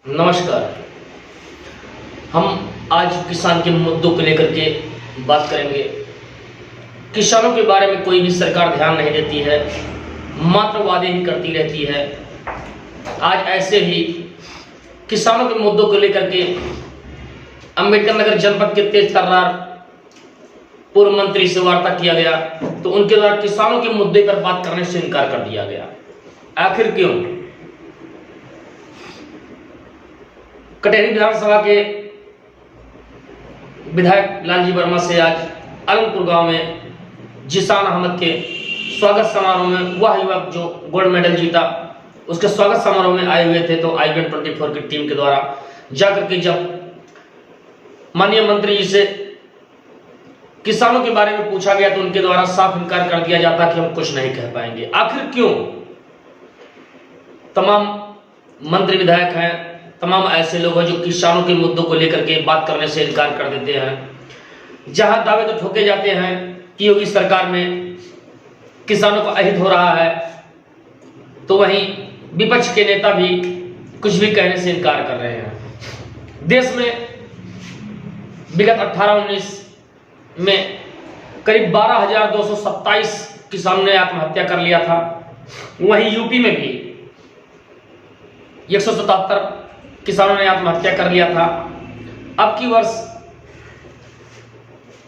नमस्कार। हम आज किसान के मुद्दों को लेकर के बात करेंगे। किसानों के बारे में कोई भी सरकार ध्यान नहीं देती है, मात्र वादे ही करती रहती है। आज ऐसे ही किसानों के मुद्दों को लेकर के अंबेडकर नगर जनपद के तेज तर्रार पूर्व मंत्री से वार्ता किया गया, तो उनके द्वारा किसानों के मुद्दे पर बात करने से इनकार कर दिया गया। आखिर क्यों? कटेहरी विधानसभा के विधायक लालजी वर्मा से आज अलमपुर गांव में जिसान अहमद के स्वागत समारोह में वह युवक जो गोल्ड मेडल जीता, उसके स्वागत समारोह में आए हुए थे। तो I-24 की टीम के द्वारा जाकर के जब माननीय मंत्री जी से किसानों के बारे में पूछा गया, तो उनके द्वारा साफ इनकार कर दिया जाता कि हम कुछ नहीं कह पाएंगे। आखिर क्यों? तमाम मंत्री विधायक हैं, तमाम ऐसे लोग हैं जो किसानों के मुद्दों को लेकर के बात करने से इनकार कर देते हैं। जहां दावे तो ठोके जाते हैं कि योगी सरकार में किसानों को अहित हो रहा है, तो वहीं विपक्ष के नेता भी कुछ भी कहने से इनकार कर रहे हैं। देश में विगत 18-19 में करीब 12,227 किसानों ने आत्महत्या कर लिया था। वहीं यूपी में भी 177 किसानों ने आत्महत्या कर लिया था। अब की वर्ष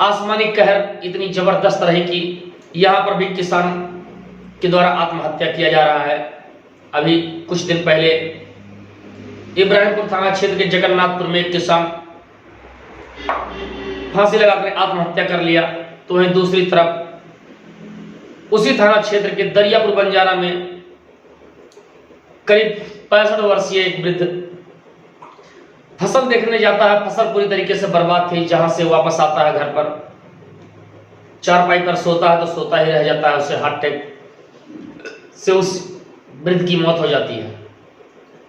आसमानी कहर इतनी जबरदस्त रही कि यहां पर भी किसान के द्वारा आत्महत्या किया जा रहा है। अभी कुछ दिन पहले इब्राहिमपुर थाना क्षेत्र के जगन्नाथपुर में एक किसान फांसी लगाकर आत्महत्या कर लिया, तो वहीं दूसरी तरफ उसी थाना क्षेत्र के दरियापुर बंजारा में करीब 65 वर्षीय एक वृद्ध फसल देखने जाता है। फसल पूरी तरीके से बर्बाद थी। जहां से वापस आता है घर पर, चारपाई पर सोता है तो सोता ही रह जाता है। उसे हार्ट अटैक से उस वृद्ध की मौत हो जाती है।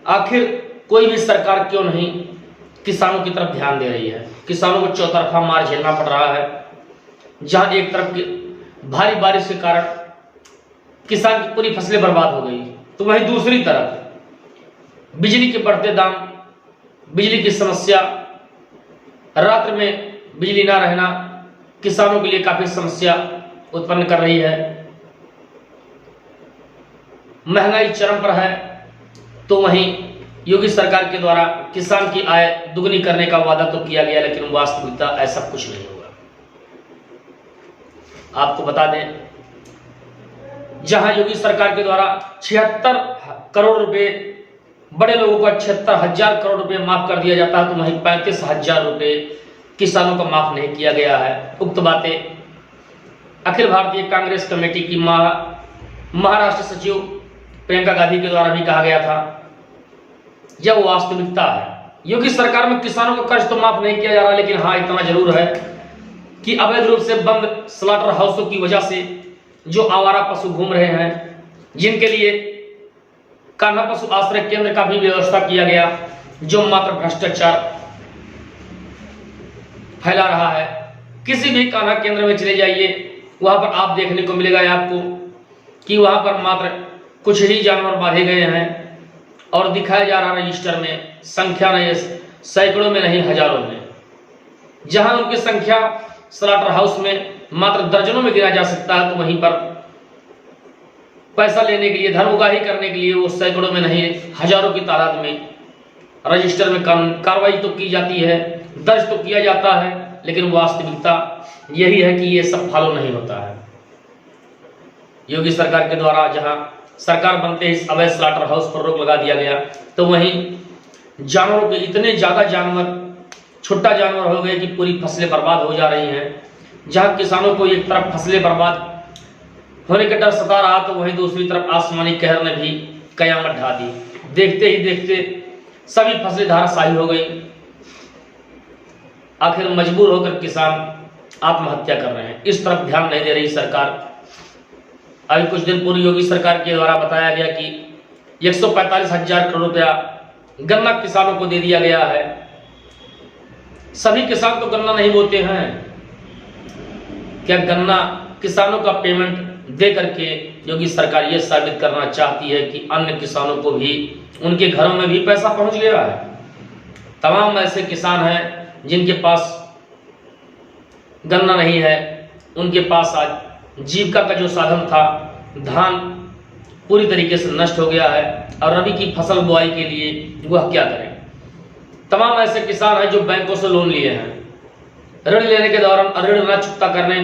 आखिर कोई भी सरकार क्यों नहीं किसानों की तरफ ध्यान दे रही है? किसानों को चौतरफा मार झेलना पड़ रहा है। जहां एक तरफ की भारी बारिश के कारण किसान की पूरी फसलें बर्बाद हो गई, तो वहीं दूसरी तरफ बिजली के बढ़ते दाम, बिजली की समस्या, रात्रि में बिजली ना रहना किसानों के लिए काफी समस्या उत्पन्न कर रही है। महंगाई चरम पर है, तो वहीं योगी सरकार के द्वारा किसान की आय दुगनी करने का वादा तो किया गया, लेकिन वास्तविकता ऐसा कुछ नहीं होगा। आपको बता दें, जहां योगी सरकार के द्वारा 76 करोड़ रुपए बड़े लोगों को 76,000 करोड़ रुपए माफ कर दिया जाता है, तो वहीं 35,000 रुपए किसानों को माफ नहीं किया गया है। उक्त बातें अखिल भारतीय कांग्रेस कमेटी की महाराष्ट्र सचिव प्रियंका गांधी के द्वारा भी कहा गया था। यह वास्तविकता है। योगी सरकार में किसानों को कर्ज तो माफ नहीं किया जा रहा, लेकिन हाँ इतना जरूर है कि अवैध रूप से बंद स्लॉटर हाउसों की वजह से जो आवारा पशु घूम रहे हैं, जिनके लिए कान्हा पशु आश्रय केंद्र का भी व्यवस्था किया गया, जो मात्र भ्रष्टाचार फैला रहा है। किसी भी कान्हा केंद्र में चले जाइए, वहां पर आप देखने को मिलेगा आपको कि वहां पर मात्र कुछ ही जानवर बांधे गए हैं और दिखाया जा रहा रजिस्टर में संख्या नहीं, सैकड़ों में नहीं हजारों में। जहां उनकी संख्या स्लॉटर हाउस में मात्र दर्जनों में गिना जा सकता है, तो वहीं पर पैसा लेने के लिए, धर्म उगाही करने के लिए वो सैकड़ों में नहीं हजारों की तादाद में रजिस्टर में कार्रवाई तो की जाती है, दर्ज तो किया जाता है, लेकिन वास्तविकता यही है कि ये सब फॉलो नहीं होता है। योगी सरकार के द्वारा जहां सरकार बनते ही अवैध स्लॉटर हाउस पर रोक लगा दिया गया, तो वहीं जानवरों के इतने ज्यादा जानवर, छोटा जानवर हो गए कि पूरी फसलें बर्बाद हो जा रही हैं। जहां किसानों को एक तरफ फसलें बर्बाद होने का डर सता रहा, तो वहीं दूसरी तरफ आसमानी कहर ने भी कयामत ढा दी। देखते ही देखते सभी फसलें धाराशायी हो गई। आखिर मजबूर होकर किसान आत्महत्या कर रहे हैं। इस तरफ ध्यान नहीं दे रही सरकार। अभी कुछ दिन पूर्व योगी सरकार के द्वारा बताया गया कि 145,000 करोड़ रुपया गन्ना किसानों को दे दिया गया है। सभी किसान तो गन्ना नहीं बोते हैं। क्या गन्ना किसानों का पेमेंट दे करके योगी सरकार ये साबित करना चाहती है कि अन्य किसानों को भी उनके घरों में भी पैसा पहुंच गया है? तमाम ऐसे किसान हैं जिनके पास गन्ना नहीं है, उनके पास आज जीविका का जो साधन था, धान पूरी तरीके से नष्ट हो गया है और रबी की फसल बुआई के लिए वह क्या करें। तमाम ऐसे किसान हैं जो बैंकों से लोन लिए हैं, ऋण लेने के दौरान ऋण न चुकता करने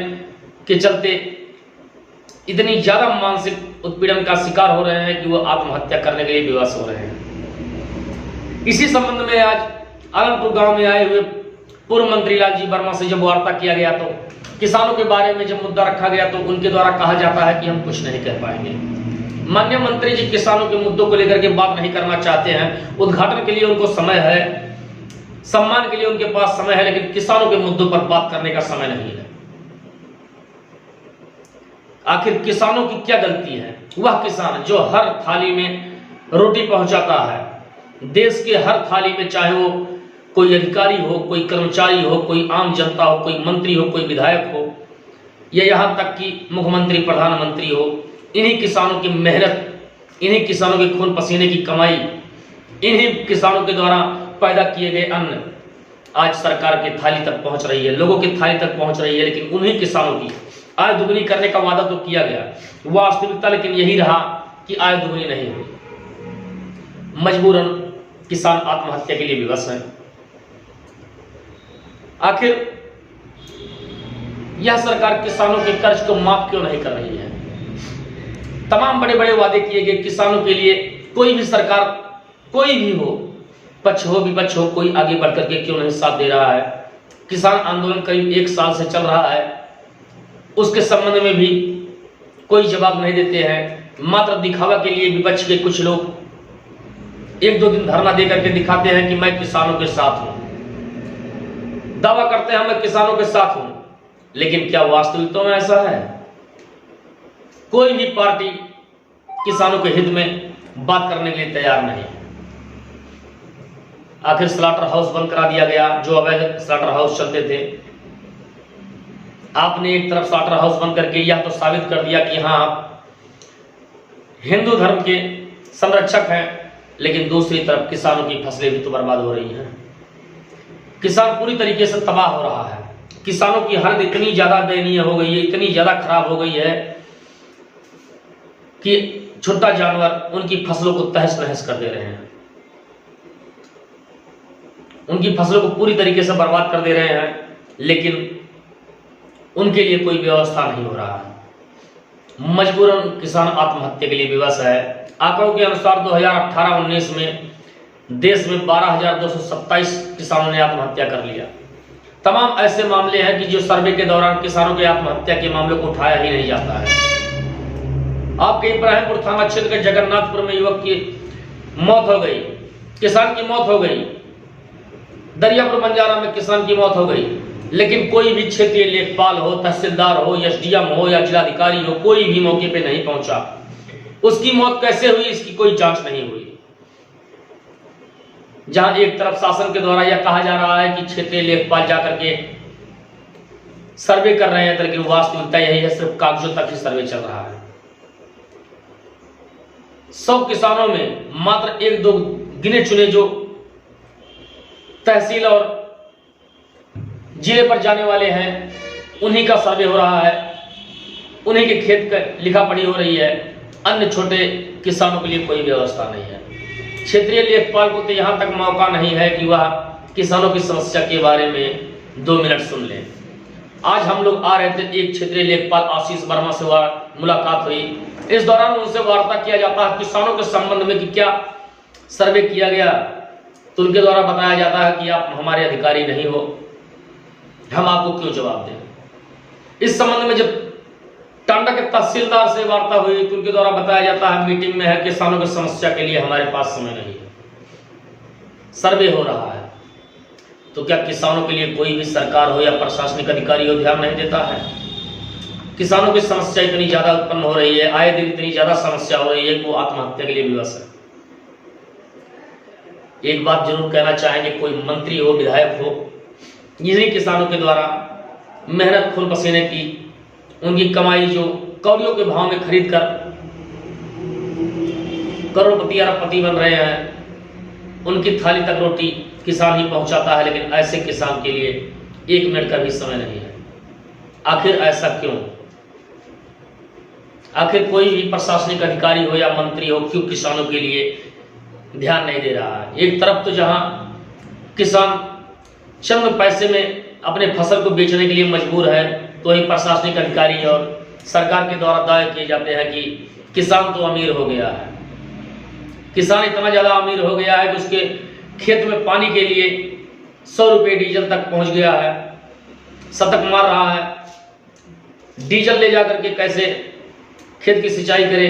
के चलते इतनी ज्यादा मानसिक उत्पीड़न का शिकार हो रहे हैं कि वो आत्महत्या करने के लिए विवश हो रहे हैं। इसी संबंध में आज आलमपुर गांव में आए हुए पूर्व मंत्री लालजी वर्मा से जब वार्ता किया गया तो किसानों के बारे में जब मुद्दा रखा गया तो उनके द्वारा कहा जाता है कि हम कुछ नहीं कह पाएंगे। माननीय मंत्री जी किसानों के मुद्दों को लेकर के बात नहीं करना चाहते हैं। उद्घाटन के लिए उनको समय है, सम्मान के लिए उनके पास समय है, लेकिन किसानों के मुद्दों पर बात करने का समय नहीं है। आखिर किसानों की क्या गलती है? वह किसान जो हर थाली में रोटी पहुंचाता है, देश के हर थाली में, चाहे वो कोई अधिकारी हो, कोई कर्मचारी हो, कोई आम जनता हो, कोई मंत्री हो, कोई विधायक हो, या यहां तक कि मुख्यमंत्री प्रधानमंत्री हो, इन्हीं किसानों की मेहनत, इन्हीं किसानों के खून पसीने की कमाई, इन्हीं किसानों के द्वारा पैदा किए गए अन्न आज सरकार के थाली तक पहुंच रही है, लोगों की थाली तक पहुंच रही है। लेकिन उन्हीं किसानों की आय दुगनी करने का वादा तो किया गया, वास्तविकता लेकिन यही रहा कि आय दुगनी नहीं हुई। मजबूरन किसान आत्महत्या के लिए विवश हैं। आखिर यह सरकार किसानों के कर्ज को माफ क्यों नहीं कर रही है? तमाम बड़े बड़े वादे किए गए किसानों के लिए। कोई भी सरकार, कोई भी हो, पक्ष हो विपक्ष हो, कोई आगे बढ़कर के क्यों नहीं साथ दे रहा है? किसान आंदोलन करीब 1 साल से चल रहा है, उसके संबंध में भी कोई जवाब नहीं देते हैं। मात्र दिखावा के लिए विपक्ष के कुछ लोग 1-2 दिन धरना दे करके दिखाते हैं कि मैं किसानों के साथ हूं, दावा करते हैं मैं किसानों के साथ हूं, लेकिन क्या वास्तविकता में ऐसा है? कोई भी पार्टी किसानों के हित में बात करने के लिए तैयार नहीं। आखिर स्लॉटर हाउस बंद करा दिया गया, जो अवैध स्लॉटर हाउस चलते थे। आपने एक तरफ स्लॉटर हाउस बंद करके यह तो साबित कर दिया कि हाँ आप हिंदू धर्म के संरक्षक हैं, लेकिन दूसरी तरफ किसानों की फसलें भी तो बर्बाद हो रही हैं। किसान पूरी तरीके से तबाह हो रहा है। किसानों की हालत इतनी ज्यादा दयनीय हो गई है, इतनी ज्यादा खराब हो गई है कि छोटा जानवर उनकी फसलों को तहस नहस कर दे रहे हैं, उनकी फसलों को पूरी तरीके से बर्बाद कर दे रहे हैं, लेकिन उनके लिए कोई व्यवस्था नहीं हो रहा है। मजबूरन किसान आत्महत्या के लिए विवश है। आंकड़ों के अनुसार 2018-19 में देश में 12,227 किसानों ने आत्महत्या कर लिया। तमाम ऐसे मामले हैं कि जो सर्वे के दौरान किसानों के आत्महत्या के मामले को उठाया ही नहीं जाता है। आपके इब्राहिमपुर थाना क्षेत्र के जगन्नाथपुर में युवक की मौत हो गई, किसान की मौत हो गई। दरियापुर बंजारा में किसान की मौत हो गई, लेकिन कोई भी क्षेत्रीय लेखपाल हो, तहसीलदार हो, एसडीएम हो या जिलाधिकारी हो, कोई भी मौके पे नहीं पहुंचा। उसकी मौत कैसे हुई इसकी कोई जांच नहीं हुई। जहां एक तरफ शासन के द्वारा यह कहा जा रहा है कि क्षेत्रीय लेखपाल जाकर के सर्वे कर रहे हैं, लेकिन वास्तविकता यही है, सिर्फ कागजों तक ही सर्वे चल रहा है। 100 किसानों में मात्र 1-2 गिने चुने जो तहसील और जिले पर जाने वाले हैं, उन्हीं का सर्वे हो रहा है, उन्हीं के खेत का लिखा पढ़ी हो रही है। अन्य छोटे किसानों के लिए कोई व्यवस्था नहीं है। क्षेत्रीय लेखपाल को तो यहां तक मौका नहीं है कि वह किसानों की समस्या के बारे में 2 मिनट सुन लें। आज हम लोग आ रहे थे, एक क्षेत्रीय लेखपाल आशीष वर्मा से मुलाकात हुई। इस दौरान उनसे वार्ता किया जाता है किसानों के संबंध में कि क्या सर्वे किया गया, तो उनके द्वारा बताया जाता है कि आप हमारे अधिकारी नहीं हो, हम आपको क्यों जवाब दें। इस संबंध में जब टांडा के तहसीलदार से वार्ता हुई तो उनके द्वारा बताया जाता है मीटिंग में है, किसानों की समस्या के लिए हमारे पास समय नहीं है, सर्वे हो रहा है। तो क्या किसानों के लिए कोई भी सरकार हो या प्रशासनिक अधिकारी हो ध्यान नहीं देता है? किसानों की समस्या इतनी ज्यादा उत्पन्न हो रही है, आए दिन इतनी ज्यादा समस्या हो रही है कि वो आत्महत्या के लिए विवश है। एक बात जरूर कहना चाहेंगे, कोई मंत्री हो, विधायक हो, इन्हीं किसानों के द्वारा मेहनत खून पसीने की उनकी कमाई जो कौड़ियों के भाव में खरीद कर करोड़पति अरबपति बन रहे हैं, उनकी थाली तक रोटी किसान ही पहुंचाता है, लेकिन ऐसे किसान के लिए 1 मिनट का भी समय नहीं है। आखिर ऐसा क्यों? आखिर कोई भी प्रशासनिक अधिकारी हो या मंत्री हो, क्यों किसानों के लिए ध्यान नहीं दे रहा है? एक तरफ तो जहां किसान चंद पैसे में अपने फसल को बेचने के लिए मजबूर है, तो वही प्रशासनिक अधिकारी और सरकार के द्वारा दावे किए जाते हैं कि किसान तो अमीर हो गया है। किसान इतना ज्यादा अमीर हो गया है कि उसके खेत में पानी के लिए 100 रुपये डीजल तक पहुंच गया है, शतक मार रहा है। डीजल ले जाकर के कैसे खेत की सिंचाई करे?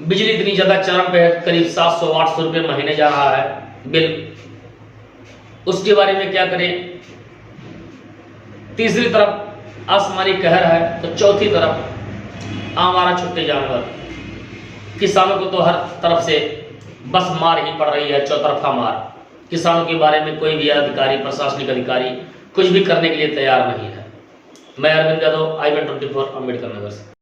बिजली इतनी ज्यादा चरम पे है, करीब 700-800 रुपये महीने जा रहा है बिल, उसके बारे में क्या करें? तीसरी तरफ आसमानी कहर है, तो चौथी तरफ आवारा छुट्टे जानवर। किसानों को तो हर तरफ से बस मार ही पड़ रही है, चौतरफा मार। किसानों के बारे में कोई भी अधिकारी, प्रशासनिक अधिकारी कुछ भी करने के लिए तैयार नहीं है। मैं अरविंद यादव, IBN 24 अम्बेडकर नगर से।